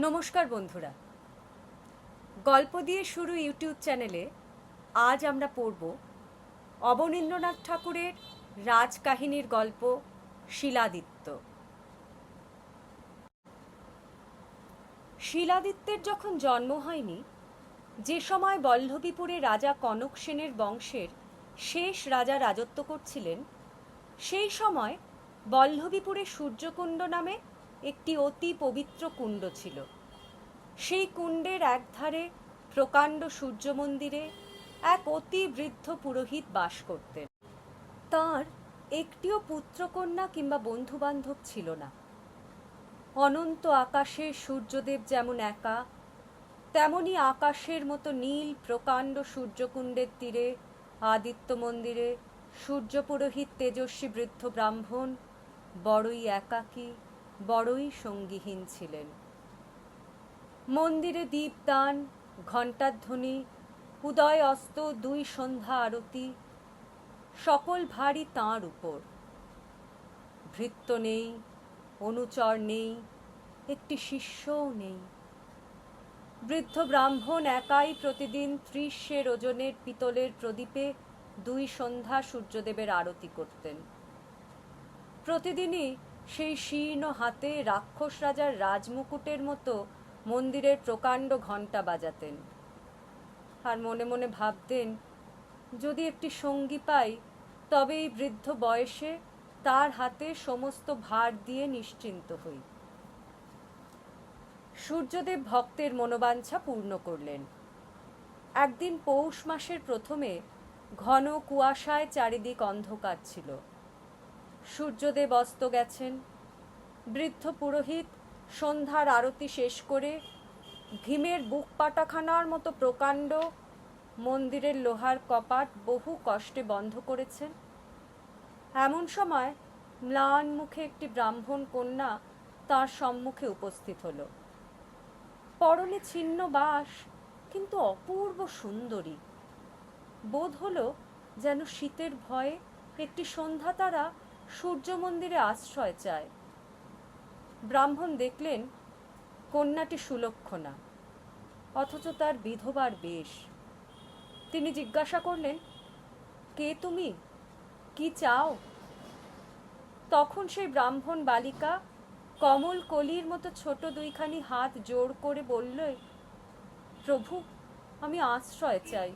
নমস্কার বন্ধুরা, গল্প দিয়ে শুরু ইউটিউব চ্যানেলে আজ আমরা পড়ব অবনীন্দ্রনাথ ঠাকুরের রাজকাহিনীর গল্প শিলাদিত্য। শিলাদিত্যের যখন জন্ম হয়নি, যে সময় বল্লভীপুরে রাজা কনক সেনের বংশের শেষ রাজা রাজত্ব করছিলেন, সেই সময় বল্লভীপুরে সূর্যকুণ্ড নামে একটি অতি পবিত্র কুণ্ড ছিল। সেই কুণ্ডের একধারে প্রকাণ্ড সূর্য মন্দিরে এক অতি বৃদ্ধ পুরোহিত বাস করতেন। তাঁর একটিও পুত্রকন্যা কিংবা বন্ধুবান্ধব ছিল না। অনন্ত আকাশে সূর্যদেব যেমন একা, তেমনি আকাশের মতো নীল প্রকাণ্ড সূর্যকুণ্ডের তীরে আদিত্য মন্দিরে সূর্যপুরোহিত তেজস্বী বৃদ্ধ ব্রাহ্মণ বড়ই একাকী, বড়ই সঙ্গীহীন ছিলেন। মন্দিরে দীপদান, ঘণ্টাধ্বনি, উদয় অস্ত দুই সন্ধ্যা আরতি, সকল ভারী তাঁর উপর। ভৃত্য নেই, অনুচর নেই, একটি শিষ্যও নেই। বৃদ্ধ ব্রাহ্মণ একাই প্রতিদিন ৩০ ওজনের পিতলের প্রদীপে দুই সন্ধ্যা সূর্যদেবের আরতি করতেন। প্রতিদিনই সেই শীর্ণ হাতে রাক্ষস রাজার রাজমুকুটের মতো মন্দিরের প্রকাণ্ড ঘণ্টা বাজাতেন। আর মনে মনে ভাবতেন, যদি একটি সঙ্গী পাই তবে এই বৃদ্ধ বয়সে তার হাতে সমস্ত ভার দিয়ে নিশ্চিন্ত হই। সূর্যদেব ভক্তের মনোবাঞ্ছা পূর্ণ করলেন। একদিন পৌষ মাসের প্রথমে ঘন কুয়াশায় চারিদিক অন্ধকার ছিল। সূর্যদেব অস্ত গেছেন। বৃদ্ধ পুরোহিত সন্ধ্যার আরতি শেষ করে ভীমের বুক পাটাখানার মতো প্রকাণ্ড মন্দিরের লোহার কপাট বহু কষ্টে বন্ধ করেছেন। এমন সময় ম্লান মুখে একটি ব্রাহ্মণ কন্যা তার সম্মুখে উপস্থিত হল। পরনে ছিন্ন বাস, কিন্তু অপূর্ব সুন্দরী। বোধ হল যেন শীতের ভয়ে একটি সন্ধ্যা তারা সূর্য মন্দিরে আশ্রয় চায়। ব্রাহ্মণ দেখলেন কন্যাটি সুলক্ষণা, অথচ তার বিধবার বেশ। তিনি জিজ্ঞাসা করলেন, কে তুমি, কি চাও? তখন সেই ব্রাহ্মণ বালিকা কমল কলির মতো ছোট দুইখানি হাত জোড় করে বলল, প্রভু, আমি আশ্রয় চাই।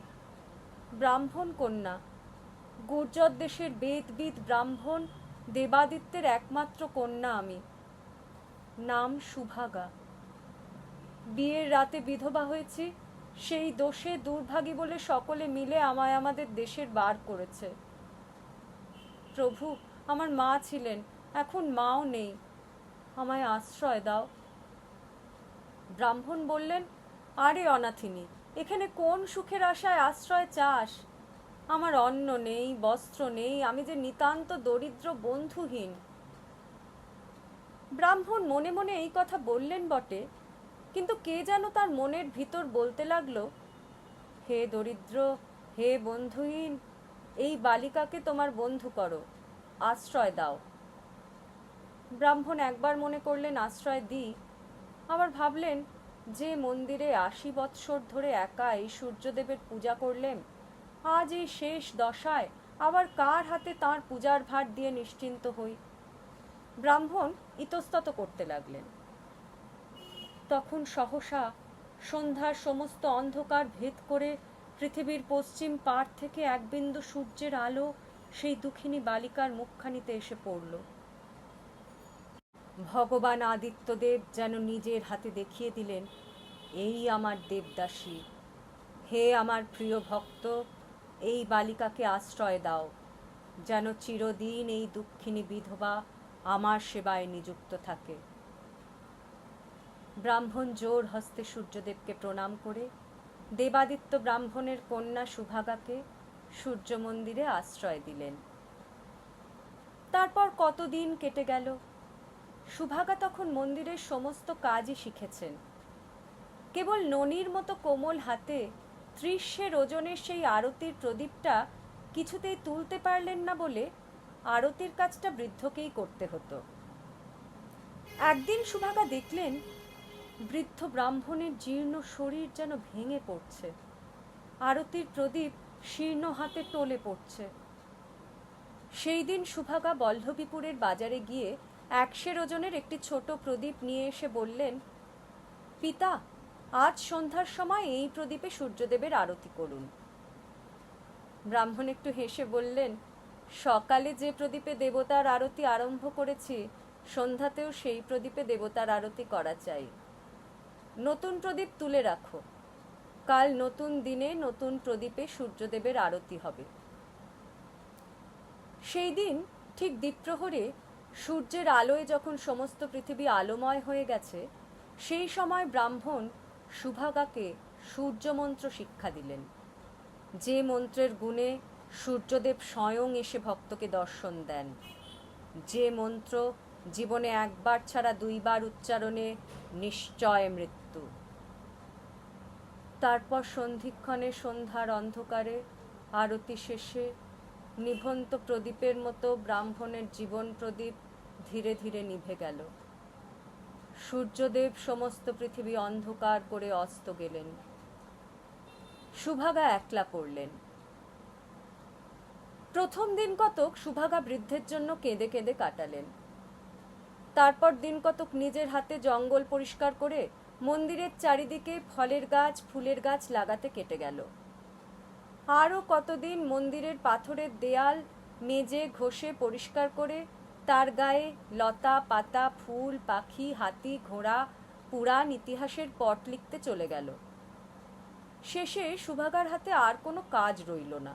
ব্রাহ্মণ কন্যা, গুর্জর দেশের বেদবিদ ব্রাহ্মণ দেবাদিত্যের একমাত্র কন্যা আমি। নাম সুভাগা। বিয়ের রাতে বিধবা হয়েছি, সেই দোষে দুর্ভাগী বলে সকলে মিলে আমায় আমাদের দেশের বার করেছে। প্রভু, আমার মা ছিলেন, এখন মাও নেই, আমায় আশ্রয় দাও। ব্রাহ্মণ বললেন, আরে অনাথিনী, এখানে কোন সুখের আশায় আশ্রয় চাস? আমার অন্ন নেই, বস্ত্র নেই, আমি যে নিতান্ত দরিদ্র, বন্ধুহীন। ব্রাহ্মণ মনে মনে এই কথা বললেন বটে, কিন্তু কে যেন তার মনের ভিতর বলতে লাগলো, হে দরিদ্র, হে বন্ধুহীন, এই বালিকাকে তোমার বন্ধু করো, আশ্রয় দাও। ব্রাহ্মণ একবার মনে করলেন আশ্রয় দিই, আবার ভাবলেন যে মন্দিরে ৮০ বৎসর ধরে একা এই সূর্যদেবের পূজা করলেন, আজ এই শেষ দশায় আবার কার হাতে তাঁর পূজার ভার দিয়ে নিশ্চিন্ত হই। ব্রাহ্মণ ইতস্তত করতে লাগলেন। তখন সহসা সন্ধ্যার সমস্ত অন্ধকার ভেদ করে পৃথিবীর পশ্চিম পাড় থেকে এক বিন্দু সূর্যের আলো সেই দুঃখিনী বালিকার মুখখানিতে এসে পড়ল। ভগবান আদিত্যদেব যেন নিজের হাতে দেখিয়ে দিলেন, এই আমার দেবদাসী, হে আমার প্রিয় ভক্ত, এই বালিকাকে আশ্রয় দাও, যেন চিরদিন এই দুঃখিনী বিধবা আমার সেবায় নিযুক্ত থাকে। ব্রাহ্মণ জোর হস্তে সূর্যদেবকে প্রণাম করে দেবাদিত্য ব্রাহ্মণের কন্যা সুভাগাকে সূর্য মন্দিরে আশ্রয় দিলেন। তারপর কতদিন কেটে গেল। সুভাগা তখন মন্দিরের সমস্ত কাজই শিখেছেন। কেবল ননির মতো কোমল হাতে ৩০ ওজনের সেই আরতির প্রদীপটা কিছুতেই তুলতে পারলেন না বলে আরতির কাজটা বৃদ্ধকেই করতে হতো। একদিন সুভাগা দেখলেন বৃদ্ধ ব্রাহ্মণের জীর্ণ শরীর যেন ভেঙে পড়ছে। আরতির প্রদীপ শীর্ণ হাতে টলে পড়ছে। সেই দিন সুভাগা বল্লভীপুরের বাজারে গিয়ে 100 ওজনের একটি ছোট প্রদীপ নিয়ে এসে বললেন, পিতা, আজ সন্ধ্যার সময় এই প্রদীপে সূর্যদেবের আরতি করুন। ব্রাহ্মণ একটু হেসে বললেন, সকালে যে প্রদীপে দেবতার আরতি আরম্ভ করেছি, সন্ধ্যাতেও সেই প্রদীপে দেবতার আরতি করা চাই। নতুন প্রদীপ তুলে রাখো, কাল নতুন দিনে নতুন প্রদীপে সূর্যদেবের আরতি হবে। সেই দিন ঠিক দ্বীপ্রহরে সূর্যের আলোয় যখন সমস্ত পৃথিবী আলোময় হয়ে গেছে, সেই সময় ব্রাহ্মণ সুভাগাকে সূর্যমন্ত্র শিক্ষা দিলেন, যে মন্ত্রের গুণে সূর্যদেব স্বয়ং এসে ভক্তকে দর্শন দেন, যে মন্ত্র জীবনে একবার ছাড়া 2 বার উচ্চারণে নিশ্চয় মৃত্যু। তারপর সন্ধিক্ষণে সন্ধ্যার অন্ধকারে আরতি শেষে নিভন্ত প্রদীপের মতো ব্রাহ্মণের জীবন প্রদীপ ধীরে ধীরে নিভে গেল। সূর্যদেব সমস্ত পৃথিবী অন্ধকার করে অস্ত গেলেন। সুভাগা একলা পড়লেন। প্রথম দিন কতক সুভাগা বৃদ্ধের জন্য কেঁদে কেঁদে কাটালেন। তারপর দিন কতক নিজের হাতে জঙ্গল পরিষ্কার করে মন্দিরের চারিদিকে ফলের গাছ ফুলের গাছ লাগাতে কেটে গেল। আরও কতদিন মন্দিরের পাথরের দেয়াল মেজে ঘষে পরিষ্কার করে তার গায়ে লতা পাতা ফুল পাখি হাতি ঘোড়া পুরাণ ইতিহাসের পট লিখতে চলে গেল। শেষে সুভাগার হাতে আর কোনো কাজ রইল না।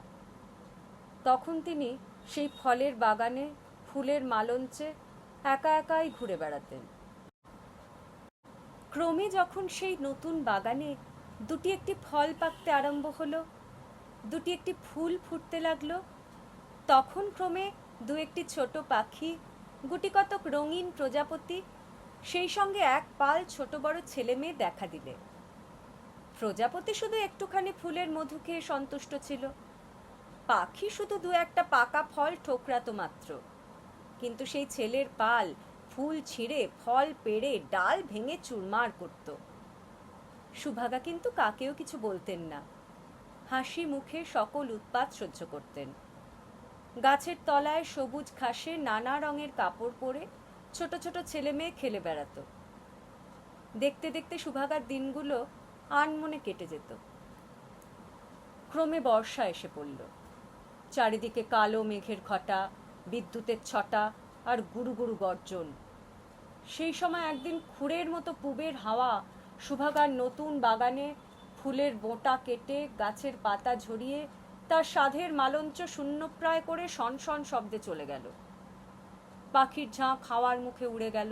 তখন তিনি সেই ফলের বাগানে ফুলের মালঞ্চে একা একাই ঘুরে বেড়াতেন। ক্রমে যখন সেই নতুন বাগানে দুটি একটি ফল পাকতে আরম্ভ হলো, দুটি একটি ফুল ফুটতে লাগলো, তখন ক্রমে 2-1টি ছোট পাখি, গুটি কতক রঙিন প্রজাপতি, সেই সঙ্গে এক পাল ছোট বড় ছেলে মেয়ে দেখা দিলে। প্রজাপতি শুধু একটুখানি ফুলের মধু খেয়ে সন্তুষ্ট ছিল, পাখি শুধু 2-1টা পাকা ফল ঠোকরাতো মাত্র, কিন্তু সেই ছেলের পাল ফুল ছিঁড়ে ফল পেড়ে ডাল ভেঙে চুরমার করত। সুভাগা কিন্তু কাকেও কিছু বলতেন না, হাসি মুখে সকল উৎপাত সহ্য করতেন। গাছের তলায় সবুজ ঘাসে নানা রঙের কাপড় পরে ছোট ছোট ছেলে মেয়ে খেলে বেড়াতো। দেখতে দেখতে সুভাগার দিনগুলো আনমনে কেটে যেত। ক্রমে বর্ষা এসে পড়ল। চারিদিকে কালো মেঘের ঘটা, বিদ্যুতের ছটা আর গুরু গুরু গর্জন। সেই সময় একদিন খুঁড়ের মতো পুবের হাওয়া সুভাগার নতুন বাগানে ফুলের বোঁটা কেটে গাছের পাতা ঝরিয়ে তার সাধের মালঞ্চ শূন্যপ্রায় করে শনশন শব্দে চলে গেল। পাখির ঝাঁক হাওয়ার মুখে উড়ে গেল।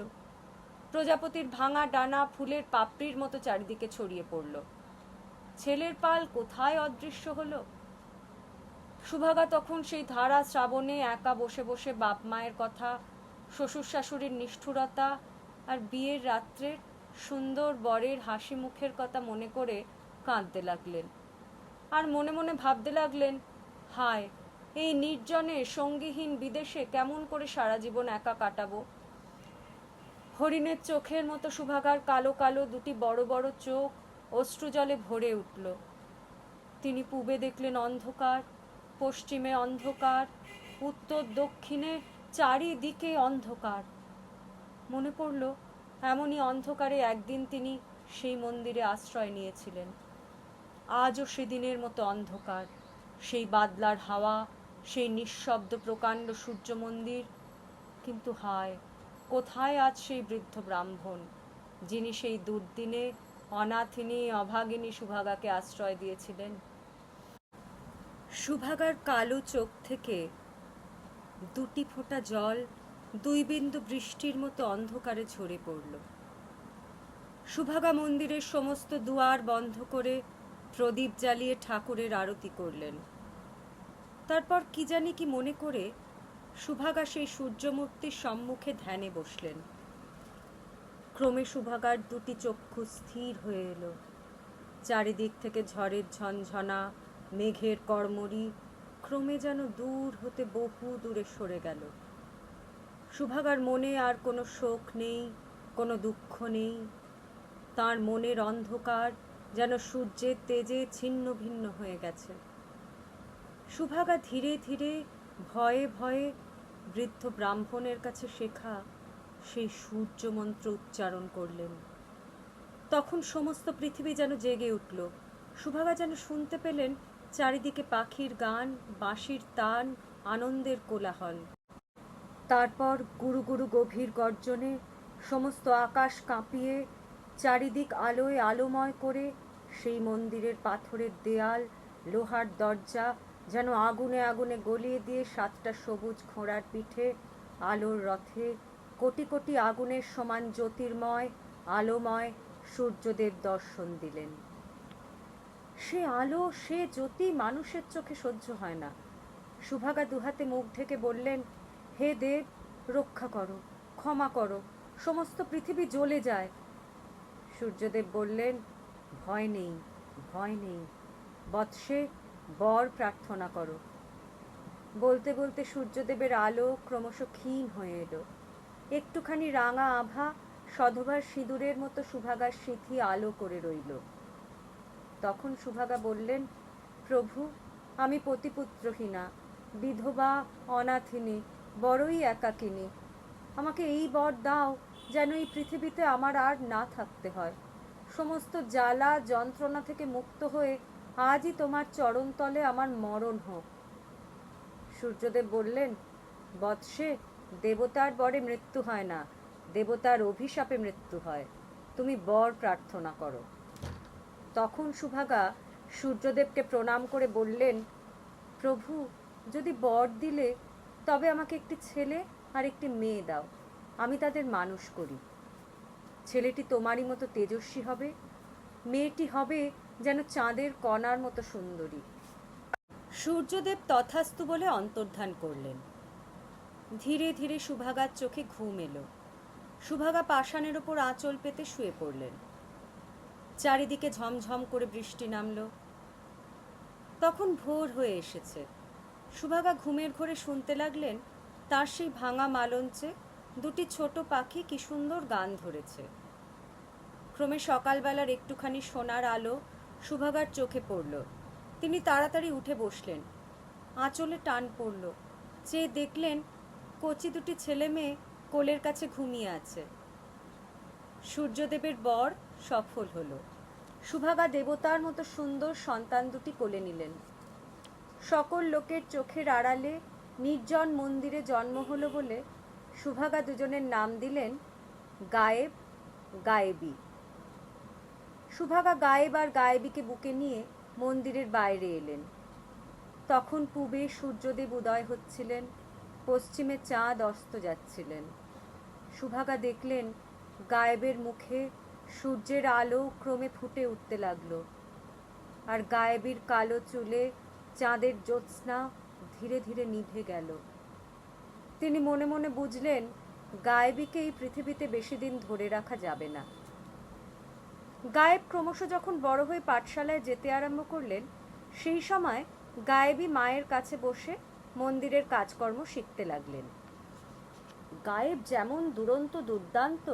প্রজাপতির ভাঙা ডানা ফুলের পাপড়ির মতো চারিদিকে ছড়িয়ে পড়ল। ছেলের পাল কোথায় অদৃশ্য হলো। সুভাগা তখন সেই ধারা শ্রাবণে একা বসে বসে বাপ মায়ের কথা, শ্বশুর শাশুড়ির নিষ্ঠুরতা আর বিয়ের রাত্রের সুন্দর বরের হাসি মুখের কথা মনে করে কাঁদতে লাগলেন। আর মনে মনে ভাবতে লাগলেন, হায়, এই নির্জনে সঙ্গীহীন বিদেশে কেমন করে সারা জীবন একা কাটাবো। হরিণের চোখের মতো সুভাগার কালো কালো দুটি বড় বড় চোখ অশ্রুজলে ভরে উঠল। তিনি পূবে দেখলেন অন্ধকার, পশ্চিমে অন্ধকার, উত্তর দক্ষিণে চারিদিকে অন্ধকার। মনে পড়ল এমনই অন্ধকারে একদিন তিনি সেই মন্দিরে আশ্রয় নিয়েছিলেন। আজও সেদিনের মতো অন্ধকার, সেই বাদলার হাওয়া, সেই নিঃশব্দ প্রকাণ্ড সূর্য মন্দির। কিন্তু হায়, কোথায় আজ সেই বৃদ্ধ ব্রাহ্মণ, যিনি সেই দুর্দিনে অনাথিনী অভাগিনী সুভাগাকে আশ্রয় দিয়েছিলেন। সুভাগার কালো চোখ থেকে দুটি ফোঁটা জল 2 বিন্দু বৃষ্টির মতো অন্ধকারে ঝরে পড়ল। সুভাগা মন্দিরের সমস্ত দুয়ার বন্ধ করে প্রদীপ জ্বালিয়ে ঠাকুরের আরতি করলেন। তারপর কি জানি কি মনে করে সুভাগা সেই সূর্যমূর্তির সম্মুখে ধ্যানে বসলেন। ক্রমে সুভাগার দুটি চক্ষু স্থির হয়ে এলো। চারিদিক থেকে ঝড়ের ঝনঝনা, মেঘের কড়মড়ি ক্রমে যেন দূর হতে বহু দূরে সরে গেল। সুভাগার মনে আর কোনো শোক নেই, কোনো দুঃখ নেই। তার মনের অন্ধকার যেন সূর্যের তেজে ছিন্ন ভিন্ন হয়ে গেছে। সুভাগা ধীরে ধীরে ভয়ে ভয়ে বৃদ্ধ ব্রাহ্মণের কাছে শেখা সেই সূর্য মন্ত্র উচ্চারণ করলেন। তখন সমস্ত পৃথিবী যেন জেগে উঠল। সুভাগা যেন শুনতে পেলেন চারিদিকে পাখির গান, বাঁশির তান, আনন্দের কোলাহল। তারপর গুরু গুরু গভীর গর্জনে সমস্ত আকাশ কাঁপিয়ে চারিদিক আলোয় আলোময় করে সেই মন্দিরের পাথরের দেয়াল, লোহার দরজা যেন আগুনে আগুনে গলিয়ে দিয়ে 7টা সবুজ ঘোড়ার পিঠে আলোর রথে কোটি কোটি আগুনের সমান জ্যোতির্ময় আলোময় সূর্যদেব দর্শন দিলেন। সে আলো, সে জ্যোতি মানুষের চোখে সহ্য হয় না। সুভাগা দুহাতে মুখ ঢেকে বললেন, হে দেব, রক্ষা করো, ক্ষমা করো, সমস্ত পৃথিবী জ্বলে যায়। সূর্যদেব বললেন, ভয় নেই, ভয় নেই, বৎসে বর প্রার্থনা করো। বলতে বলতে সূর্যদেবের আলো ক্রমশ ক্ষীণ হয়ে এলো। একটুখানি রাঙা আভা সধবার সিঁদুরের মতো সুভাগার সিঁথি আলো করে রইল। তখন সুভাগা বললেন, প্রভু, আমি পতিপুত্রহীনা, বিধবা, অনাথিনী, বড়ই একাকিনী। আমাকে এই বর দাও যেন এই পৃথিবীতে আমার আর না থাকতে হয়। সমস্ত জ্বালা যন্ত্রণা থেকে মুক্ত হয়ে আজই তোমার চরণতলে আমার মরণ হোক। সূর্যদেব বললেন, বৎসে, দেবতার বরে মৃত্যু হয় না, দেবতার অভিশাপে মৃত্যু হয়। তুমি বর প্রার্থনা করো। তখন সুভাগা সূর্যদেবকে প্রণাম করে বললেন, প্রভু, যদি বর দিলে তবে আমাকে একটি ছেলে আর একটি মেয়ে দাও, আমি তাদের মানুষ করি। ছেলেটি তোমারই মতো তেজস্বী হবে, মেয়েটি হবে যেন চাঁদের কণার মতো সুন্দরী। সূর্যদেব তথাস্তু বলে অন্তর্ধান করলেন। ধীরে ধীরে সুভাগার চোখে ঘুম এলো। সুভাগা পাষাণের ওপর আঁচল পেতে শুয়ে পড়লেন। চারিদিকে ঝমঝম করে বৃষ্টি নামল। তখন ভোর হয়ে এসেছে। সুভাগা ঘুমের ঘোরে শুনতে লাগলেন তার সেই ভাঙা মালঞ্চে দুটি ছোট পাখি কি সুন্দর গান ধরেছে। ক্রমে সকালবেলার একটুখানি সোনার আলো সুভাগার চোখে পড়ল। তিনি তাড়াতাড়ি উঠে বসলেন। আঁচলে টান পড়ল। চেয়ে দেখলেন কচি দুটি ছেলে মেয়ে কোলের কাছে ঘুমিয়ে আছে। সূর্যদেবের বর সফল হলো। সুভাগা দেবতার মতো সুন্দর সন্তান দুটি কোলে নিলেন। সকল লোকের চোখের আড়ালে নির্জন মন্দিরে জন্ম হলো বলে সুভাগা দুজনের নাম দিলেন গায়েব, গায়েবী। সুভাগা গায়েব আর গায়েবীকে বুকে নিয়ে মন্দিরের বাইরে এলেন। তখন পূবে সূর্যদেব উদয় হচ্ছিলেন, পশ্চিমে চাঁদ অস্ত যাচ্ছিলেন। সুভাগা দেখলেন গায়েবের মুখে সূর্যের আলো ক্রমে ফুটে উঠতে লাগলো, আর গায়েবীর কালো চুলে চাঁদের জ্যোৎস্না ধীরে ধীরে নিভে গেল। তিনি মনে মনে বুঝলেন গায়েবীকে এই পৃথিবীতে বেশি দিন ধরে রাখা যাবে না। গায়েব ক্রমশ যখন বড় হয়ে পাঠশালায় যেতে আরম্ভ করলেন, সেই সময় গায়েবী মায়ের কাছে বসে মন্দিরের কাজকর্ম শিখতে লাগলেন। গায়েব যেমন দুরন্ত দুর্দান্ত,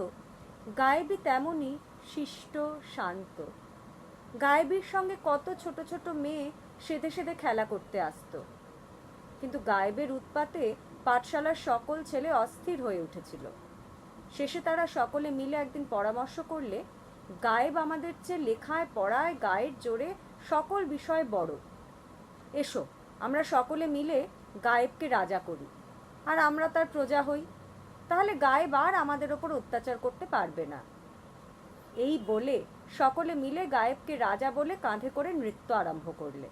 গায়েবী তেমনই শিষ্ট শান্ত। গায়েবীর সঙ্গে কত ছোট ছোট মেয়ে সেধে সেধে খেলা করতে আসতো, কিন্তু গায়েবের উৎপাতে পাঠশালার সকল ছেলে অস্থির হয়ে উঠেছিল। শেষে তারা সকলে মিলে একদিন পরামর্শ করলে, গায়েব আমাদের চেয়ে লেখায় পড়ায় গায়ের জোরে সকল বিষয়ে বড়। এসো, আমরা সকলে মিলে গায়েবকে রাজা করি, আর আমরা তার প্রজা হই। তাহলে গায়েব আর আমাদের ওপর অত্যাচার করতে পারবে না। এই বলে সকলে মিলে গায়েবকে রাজা বলে কাঁধে করে নৃত্য আরম্ভ করলে।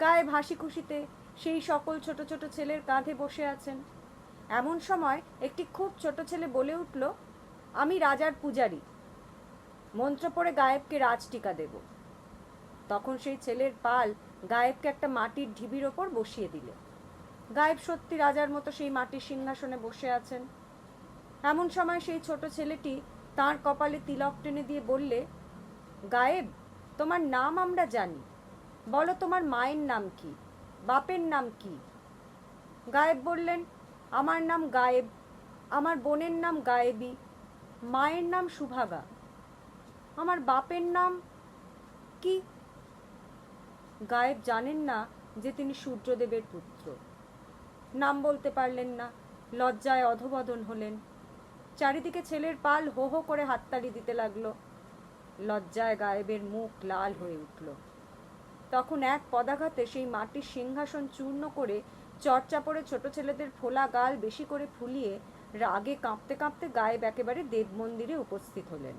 গায়েব হাসি খুশিতে সেই সকল ছোট ছোট ছেলের কাঁধে বসে আছেন। এমন সময় একটি খুব ছোট ছেলে বলে উঠল, আমি রাজার পূজারী, মন্ত্র পড়ে গায়েবকে রাজটিকা দেব। তখন সেই ছেলের পাল গায়েবকে একটা মাটির ঢিবির ওপর বসিয়ে দিলে। গায়েব সত্যি রাজার মতো সেই মাটির সিংহাসনে বসে আছেন। এমন সময় সেই ছোট ছেলেটি তার কপালে তিলক টেনে দিয়ে বললে, গায়েব, তোমার নাম আমরা জানি, বলো তোমার মায়ের নাম কি, বাপের নাম কি? গায়েব বললেন, আমার নাম গায়েব, আমার বোনের নাম গায়েবী, মায়ের নাম সুভাগা। আমার বাপের নাম কি? গায়েব জানেন না যে তিনি সূর্যদেবের পুত্র। নাম বলতে পারলেন না, লজ্জায় অধোবদন হলেন। চারিদিকে ছেলের পাল হো হো করে হাততালি দিতে লাগলো। লজ্জায় গায়েবের মুখ লাল হয়ে উঠল। তখন এক পদাঘাতে সেই মাটির সিংহাসন চূর্ণ করে চর্চা পড়ে ছোট ছেলেদের ফোলা গাল বেশি করে ফুলিয়ে রাগে কাঁপতে কাঁপতে গায়েব একেবারে দেব মন্দিরে উপস্থিত হলেন।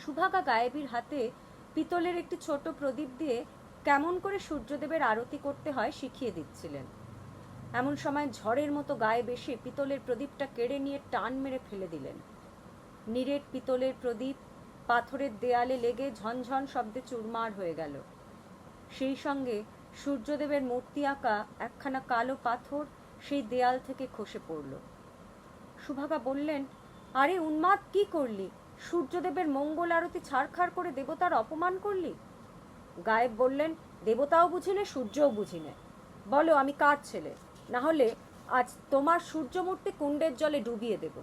সুভাগা গায়েবীর হাতে পিতলের একটি ছোট প্রদীপ দিয়ে কেমন করে সূর্যদেবের আরতি করতে হয় শিখিয়ে দিচ্ছিলেন। এমন সময় ঝড়ের মতো গায়েব এসে পিতলের প্রদীপটা কেড়ে নিয়ে টান মেরে ফেলে দিলেন। নিরেট পিতলের প্রদীপ পাথরের দেয়ালে লেগে ঝনঝন শব্দে চুরমার হয়ে গেল। সেই সঙ্গে সূর্যদেবের মূর্তি আঁকা একখানা কালো পাথর সেই দেয়াল থেকে খসে পড়ল। সুভাগা বললেন, আরে উন্মাদ, কি করলি? সূর্যদেবের মঙ্গল আরতি ছাড়খাড় করে দেবতার অপমান করলি। গায়েব বললেন, দেবতাও বুঝিনে, সূর্যও বুঝিনে। বলো আমি কার ছেলে, না হলে আজ তোমার সূর্যমূর্তি কুণ্ডের জলে ডুবিয়ে দেব।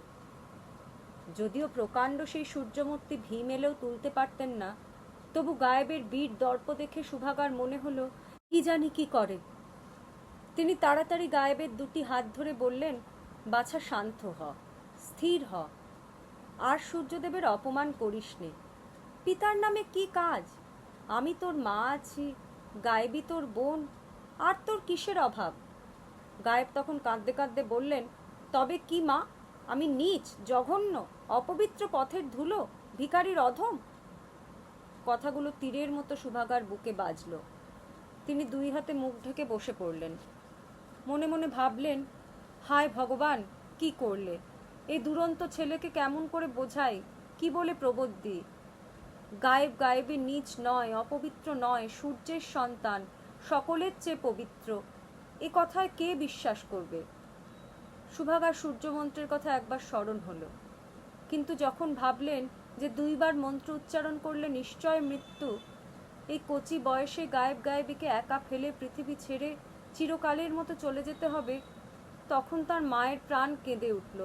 যদিও প্রকাণ্ড সেই সূর্যমূর্তি ভীম এলেও তুলতে পারতেন না, তবু গায়েবের বীর দর্প দেখে সুভাগার মনে হলো কি জানি কি করে। তিনি তাড়াতাড়ি গায়েবের দুটি হাত ধরে বললেন, বাছা শান্ত হ, স্থির হ, আর সূর্যদেবের অপমান করিস নে। পিতার নামে কি কাজ? আমি তোর মা আছি, গায়েবী তোর বোন, আর তোর কিসের অভাব? গায়েব তখন কাঁদতে কাঁদতে বললেন, তবে কি মা, আমি নীচ, জঘন্য, অপবিত্র পথের ধুলো, ভিখারির অধম? কথাগুলো তীরের মতো সুভাগার বুকে বাজল। তিনি দুই হাতে মুখ ঢেকে বসে পড়লেন। মনে মনে ভাবলেন, হায় ভগবান, কি করলে? এই দুরন্ত ছেলেকে কেমন করে বোঝাই, কি বলে প্রবোধ দিই? গায়েব গায়েবী নীচ নয়, অপবিত্র নয়, সূর্যের সন্তান, সকলের চেয়ে পবিত্র, এ কথায় কে বিশ্বাস করবে? সুভাগার সূর্যমন্ত্রের কথা একবার স্মরণ হলো, কিন্তু যখন ভাবলেন যে দুইবার মন্ত্র উচ্চারণ করলে নিশ্চয় মৃত্যু, এই কচি বয়সে গায়েব গায়েবীকে একা ফেলে পৃথিবী ছেড়ে চিরকালের মতো চলে যেতে হবে, তখন তার মায়ের প্রাণ কেঁদে উঠল।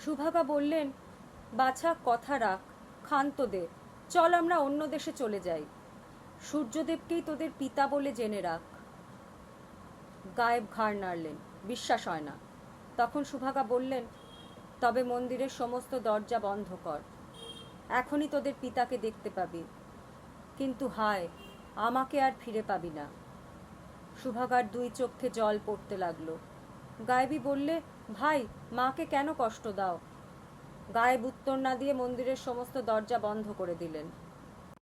সুভাগা বললেন, বাছা কথা রাখ, ক্ষান্ত দে, চল আমরা অন্য দেশে চলে যাই। সূর্যদেবকেই তোদের পিতা বলে জেনে রাখ। গায়েব ঘাড় নাড়লেন, বিশ্বাস হয় না। তখন সুভাগা বললেন, তবে মন্দিরের সমস্ত দরজা বন্ধ কর, এখনই তোদের পিতাকে দেখতে পাবি, কিন্তু হায়, আমাকে আর ফিরে পাবি না। সুভাগার দুই চোখে জল পড়তে লাগলো। গায়েবী বললে, ভাই, মাকে কেন কষ্ট দাও? গায়েব উত্তর না দিয়ে মন্দিরের সমস্ত দরজা বন্ধ করে দিলেন।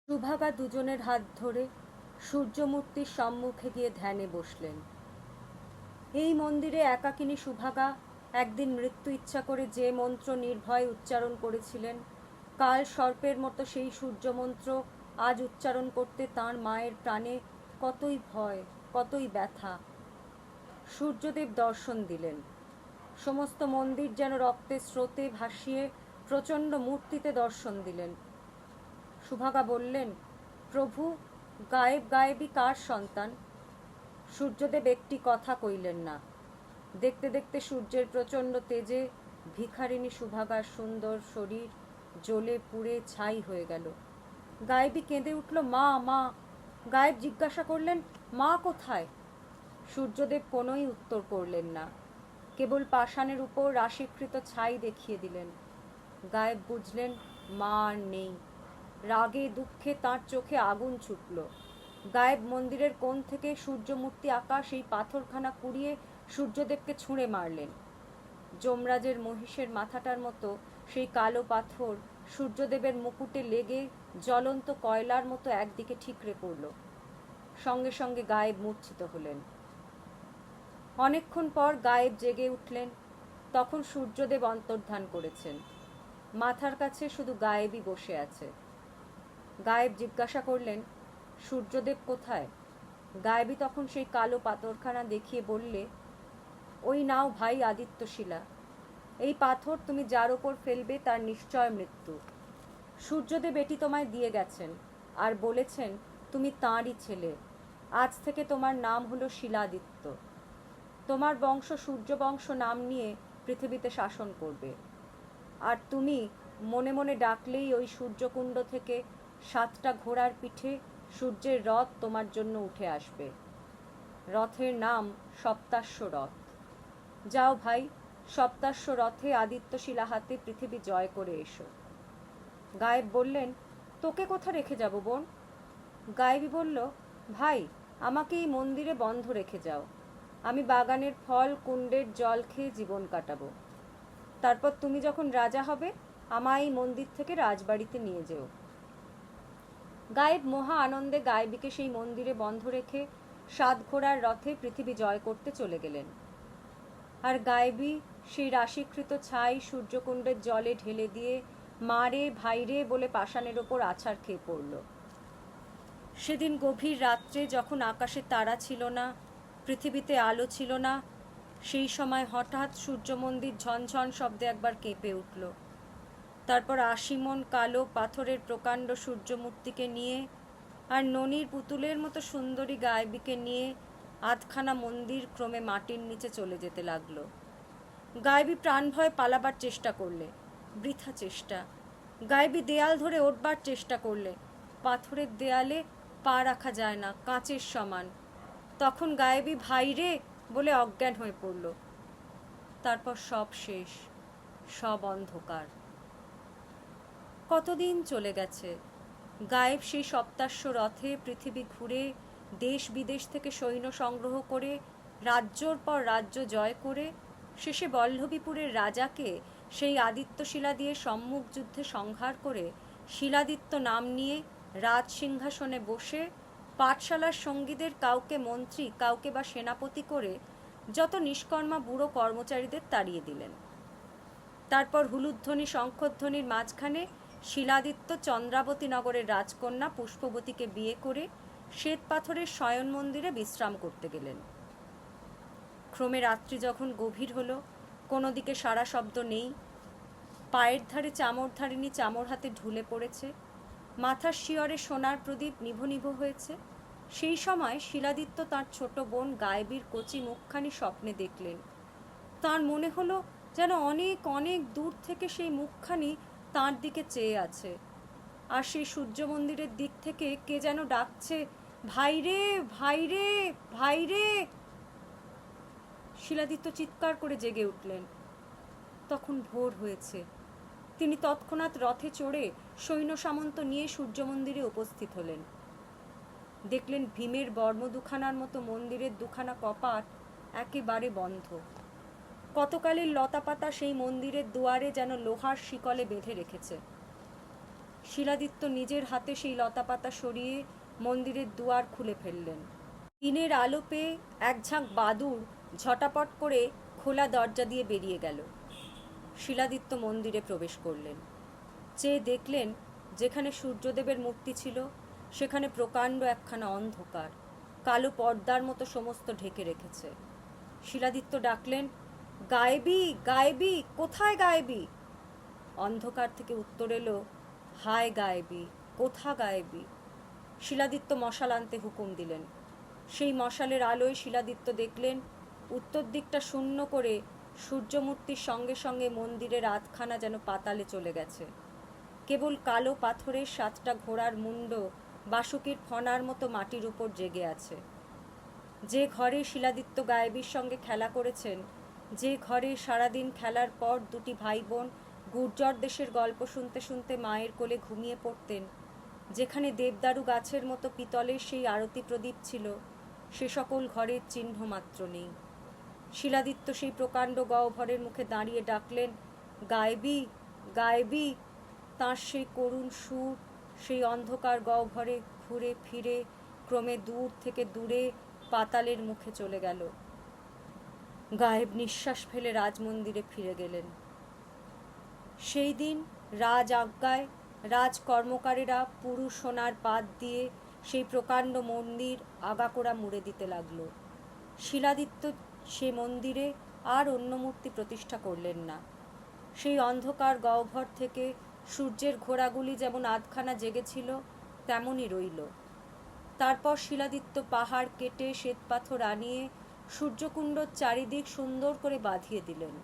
সুভাগা দুজনের হাত ধরে সূর্যমূর্তির সম্মুখে গিয়ে ধ্যানে বসলেন। এই মন্দিরে একাকিনী সুভাগা একদিন মৃত্যু ইচ্ছা করে যে মন্ত্র নির্ভয় উচ্চারণ করেছিলেন, কাল সর্পের মতো সেই সূর্যমন্ত্র আজ উচ্চারণ করতে তাঁর মায়ের প্রাণে কতই ভয়, কতই ব্যথা। সূর্যদেব দর্শন দিলেন। সমস্ত মন্দির যেন রক্তের স্রোতে ভাসিয়ে প্রচণ্ড মূর্তিতে দর্শন দিলেন। সুভাগা বললেন, প্রভু, গায়েব গায়েবী কার সন্তান? সূর্যদেব একটি কথা কইলেন না। দেখতে দেখতে সূর্যের প্রচণ্ড তেজে ভিখারিণী সুভাগার সুন্দর শরীর জ্বলে পুড়ে ছাই হয়ে গেল। গায়েবী কেঁদে উঠল, মা, মা। গায়েব জিজ্ঞাসা করলেন, মা কোথায়? সূর্যদেব কোনোই উত্তর করলেন না, কেবল পাষাণের উপর রাশিকৃত ছাই দেখিয়ে দিলেন। গায়েব বুঝলেন মা আর নেই। রাগে দুঃখে তাঁর চোখে আগুন ছুটল। গায়েব মন্দিরের কোণ থেকে সূর্যমূর্তি আঁকা সেই পাথরখানা কুড়িয়ে সূর্যদেবকে ছুঁড়ে মারলেন। যমরাজের মহিষের মাথাটার মতো সেই কালো পাথর সূর্যদেবের মুকুটে লেগে জ্বলন্ত কয়লার মতো একদিকে ঠিকরে পড়ল। সঙ্গে সঙ্গে গায়েব মূর্ছিত হলেন। অনেকক্ষণ পর গায়েব জেগে উঠলেন। তখন সূর্যদেব অন্তর্ধান করেছেন। মাথার কাছে শুধু গায়েবই বসে আছে। গায়েব জিজ্ঞাসা করলেন, সূর্যদেব কোথায়? গায়েবী তখন সেই কালো পাথরখানা দেখিয়ে বললে, ওই নাও ভাই আদিত্যশিলা, এই পাথর তুমি যার ওপর ফেলবে তার নিশ্চয় মৃত্যু। সূর্যদেব এটি তোমায় দিয়ে গেছেন আর বলেছেন তুমি তাঁরই ছেলে। আজ থেকে তোমার নাম হলো শিলাদিত্য। তোমার বংশ সূর্যবংশ নাম নিয়ে পৃথিবীতে শাসন করবে, আর তুমি মনে মনে ডাকলেই ওই সূর্যকুণ্ড থেকে 7টা ঘোড়ার পিঠে সূর্যের রথ তোমার জন্য উঠে আসবে। রথের নাম সপ্তাশ্ব রথ। যাও ভাই, সপ্তাশ্ব রথে আদিত্যশিলা হাতে পৃথিবী জয় করে এসো। গায়েব বললেন, তোকে কোথা রেখে যাব বোন? গায়েবী বলল, ভাই, আমাকে এই মন্দিরে বন্ধ রেখে যাও। আমি বাগানের ফল, কুণ্ডের জল খেয়ে জীবন কাটাবো। তারপর তুমি যখন রাজা হবে, আমায় এই মন্দির থেকে রাজবাড়িতে নিয়ে যেও। গায়েব মহা আনন্দে গায়েবীকে সেই মন্দিরে বন্ধ রেখে 7 ঘোড়ার রথে পৃথিবী জয় করতে চলে গেলেন। আর গায়েবী সেই রাশিকৃত ছাই সূর্যকুণ্ডের জলে ঢেলে দিয়ে মারে ভাইরে বলে পাষাণের ওপর আছাড় খেয়ে পড়ল। সেদিন গভীর রাত্রে যখন আকাশে তারা ছিল না, পৃথিবীতে আলো ছিল না, সেই সময় হঠাৎ সূর্য মন্দির ঝনঝন শব্দে একবার কেঁপে উঠল। তারপর 80 মণ কালো পাথরের প্রকাণ্ড সূর্যমূর্তিকে নিয়ে আর ননির পুতুলের মতো সুন্দরী গায়েবীকে নিয়ে আধখানা মন্দির ক্রমে মাটির নিচে চলে যেতে লাগলো। গায়েবী প্রাণ ভয়ে পালাবার চেষ্টা করলে, বৃথা চেষ্টা। গায়েবী দেয়াল ধরে উঠবার চেষ্টা করলে, পাথরের দেয়ালে পা রাখা যায় না, কাঁচের সমান। তখন গায়েবী ভাইরে বলে অজ্ঞান হয়ে পড়ল। তারপর সব শেষ, সব অন্ধকার। কতদিন চলে গেছে। গায়েব সেই সপ্তাশ্ব রথে পৃথিবী ঘুরে দেশ বিদেশ থেকে সৈন্য সংগ্রহ করে রাজ্যর পর রাজ্য জয় করে শেষে বল্লভীপুরের রাজাকে সেই আদিত্যশিলা দিয়ে সম্মুখ যুদ্ধে সংহার করে শিলাদিত্য নাম নিয়ে রাজ সিংহাসনে বসে পাঠশালার সঙ্গীদের কাউকে মন্ত্রী, কাউকে বা সেনাপতি করে যত নিষ্কর্মা বুড়ো কর্মচারীদের তাড়িয়ে দিলেন। তারপর হুলুধ্বনি শঙ্খধ্বনির মাঝখানে শিলাদিত্য চন্দ্রাবতী নগরের রাজকন্যা পুষ্পবতীকে বিয়ে করে শ্বেত পাথরের শয়ন মন্দিরে বিশ্রাম করতে গেলেন। ক্রমে রাত্রি যখন গভীর হলো, কোনো দিকে সারা শব্দ নেই। পায়ের ধারে চামরধারিণী চামর হাতে ঢুলে পড়েছে, মাথার শিয়রে সোনার প্রদীপ নিভো নিভো হয়েছে। সেই সময় শিলাদিত্য তাঁর ছোট বোন গায়েবীর কচি মুখখানি স্বপ্নে দেখলেন। তাঁর মনে হলো যেন অনেক অনেক দূর থেকে সেই মুখখানি তাঁর দিকে চেয়ে আছে। আর সেই সূর্য মন্দিরের দিক থেকে কে যেন ডাকছে, ভাইরে ভাইরে ভাইরে। শিলাদিত্য চিৎকার করে জেগে উঠলেন। তখন ভোর হয়েছে। তিনি তৎক্ষণাৎ রথে চড়ে সৈন্য সামন্ত নিয়ে সূর্য মন্দিরে উপস্থিত হলেন। দেখলেন ভীমের বর্ম দুখানার মতো মন্দিরের দুখানা কপাট একেবারে বন্ধ। কতকালের লতাপাতা সেই মন্দিরের দুয়ারে যেন লোহার শিকলে বেঁধে রেখেছে। শিলাদিত্য নিজের হাতে সেই লতাপাতা সরিয়ে মন্দিরের দুয়ার খুলে ফেললেন। দিনের আলো পেয়ে এক ঝাঁক বাদুড় ঝটাপট করে খোলা দরজা দিয়ে বেরিয়ে গেল। শিলাদিত্য মন্দিরে প্রবেশ করলেন। চেয়ে দেখলেন যেখানে সূর্যদেবের মূর্তি ছিল সেখানে প্রকাণ্ড একখানা অন্ধকার কালো পর্দার মতো সমস্ত ঢেকে রেখেছে। শিলাদিত্য ডাকলেন, গায়েবী গায়েবী, কোথায় গায়েবী? অন্ধকার থেকে উত্তর এলো, হায় গায়েবী, কোথা গায়েবী? শিলাদিত্য মশাল আনতে হুকুম দিলেন। সেই মশালের আলোয় শিলাদিত্য দেখলেন উত্তর দিকটা শূন্য করে সূর্যমূর্তির সঙ্গে সঙ্গে মন্দিরের আধখানা যেন পাতালে চলে গেছে। কেবল কালো পাথরের 7টা ঘোড়ার মুন্ড বাসুকির ফনার মতো মাটির উপর জেগে আছে। যে ঘরে শিলাদিত্য গায়েবীর সঙ্গে খেলা করেছেন, যে ঘরে সারাদিন খেলার পর দুটি ভাই বোন গুর্জর দেশের গল্প শুনতে শুনতে মায়ের কোলে ঘুমিয়ে পড়তেন, যেখানে দেবদারু গাছের মতো পিতলের সেই আরতি প্রদীপ ছিল, সে সকল ঘরের চিহ্ন মাত্র নেই। শিলাদিত্য সেই প্রকাণ্ড গহ্বরের মুখে দাঁড়িয়ে ডাকলেন, গায়েবী গায়েবী। তাঁর সেই করুণ সুর সেই অন্ধকার গহ্বরে ঘুরে ফিরে ক্রমে দূর থেকে দূরে পাতালের মুখে চলে গেল। গায়েব নিঃশ্বাস ফেলে রাজমন্দিরে ফিরে গেলেন। সেই দিন রাজ আজ্ঞায় রাজ কর্মকারীরা পুরু সোনার পাত দিয়ে সেই প্রকাণ্ড মন্দির আগাকোড়া মুড়ে দিতে লাগলো। শিলাদিত্য সে মন্দিরে আর অন্য মূর্তি প্রতিষ্ঠা করলেন না। সেই অন্ধকার গহ্বর থেকে সূর্যের ঘোড়াগুলি যেমন আধখানা জেগেছিল তেমনই রইল। তারপর শিলাদিত্য পাহাড় কেটে শ্বেতপাথর আনিয়ে সূর্যকুণ্ডর চারিদিক সুন্দর করে বাঁধিয়ে দিলেন।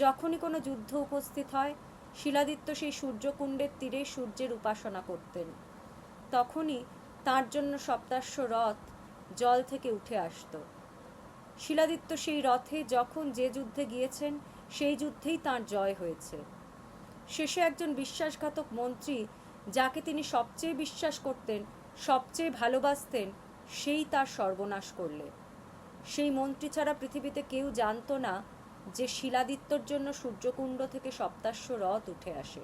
যখনই কোনো যুদ্ধ উপস্থিত হয় শিলাদিত্য সেই সূর্যকুণ্ডের তীরে সূর্যের উপাসনা করতেন। তখনই তার জন্য সপ্তাশ্ব রথ জল থেকে উঠে আসত। শিলাদিত্য সেই রথে যখন যে যুদ্ধে গিয়েছেন সেই যুদ্ধেই তাঁর জয় হয়েছে। শেষে একজন বিশ্বাসঘাতক মন্ত্রী, যাকে তিনি সবচেয়ে বিশ্বাস করতেন, সবচেয়ে ভালোবাসতেন, সেই তার সর্বনাশ করলে। সেই মন্ত্রী ছাড়া পৃথিবীতে কেউ জানত না যে শিলাদিত্যর জন্য সূর্যকুণ্ড থেকে সপ্তাশ্ব রথ উঠে আসে।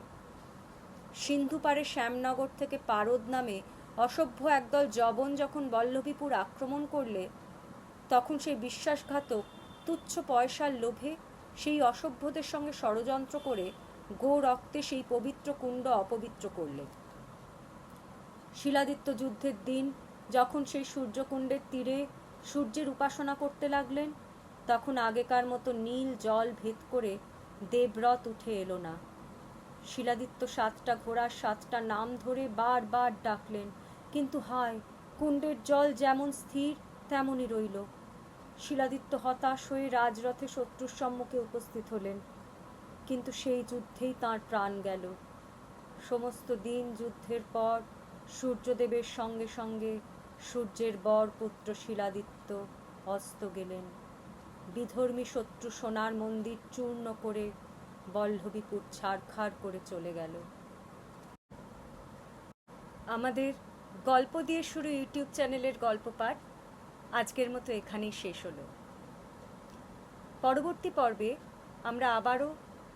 সিন্ধু পারে শ্যামনগর থেকে পারদ নামে অসভ্য একদল জবন যখন বল্লভীপুর আক্রমণ করলে, তখন সেই বিশ্বাসঘাতক তুচ্ছ পয়সার লোভে সেই অসভ্যদের সঙ্গে ষড়যন্ত্র করে গো রক্তে সেই পবিত্র কুণ্ড অপবিত্র করলে। শিলাদিত্য যুদ্ধের দিন যখন সেই সূর্যকুণ্ডের তীরে সূর্যের উপাসনা করতে লাগলেন, তখন আগেকার মতো নীল জল ভেদ করে দেবরথ উঠে এলো না। শিলাদিত্য 7টা ঘোড়ার 7টা নাম ধরে বারবার ডাকলেন, কিন্তু হায়, কুণ্ডের জল যেমন স্থির তেমনই রইল। শিলাদিত্য হতাশ হয়ে রাজরথে শত্রুর সম্মুখে উপস্থিত হলেন, কিন্তু সেই যুদ্ধেই তাঁর প্রাণ গেল। সমস্ত দিন যুদ্ধের পর সূর্যদেবের সঙ্গে সঙ্গে সূর্যের বর পুত্র শিলাদিত্য অস্ত গেলেন। বিধর্মী শত্রু সোনার মন্দির চূর্ণ করে বল্লভীপুর ছারখার করে চলে গেল। আমাদের গল্প দিয়ে শুরু ইউটিউব চ্যানেলের গল্প পাঠ আজকের মতো এখানেই শেষ হলো। পরবর্তী পর্বে আমরা আবারও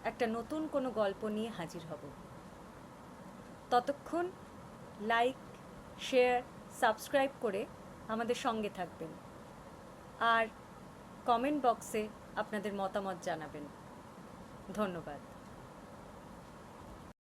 একটা নতুন কোনো গল্প নিয়ে হাজির হব। ততক্ষণ লাইক, শেয়ার, সাবস্ক্রাইব করে আমাদের সঙ্গে থাকবেন আর কমেন্ট বক্সে আপনাদের মতামত জানাবেন। ধন্যবাদ।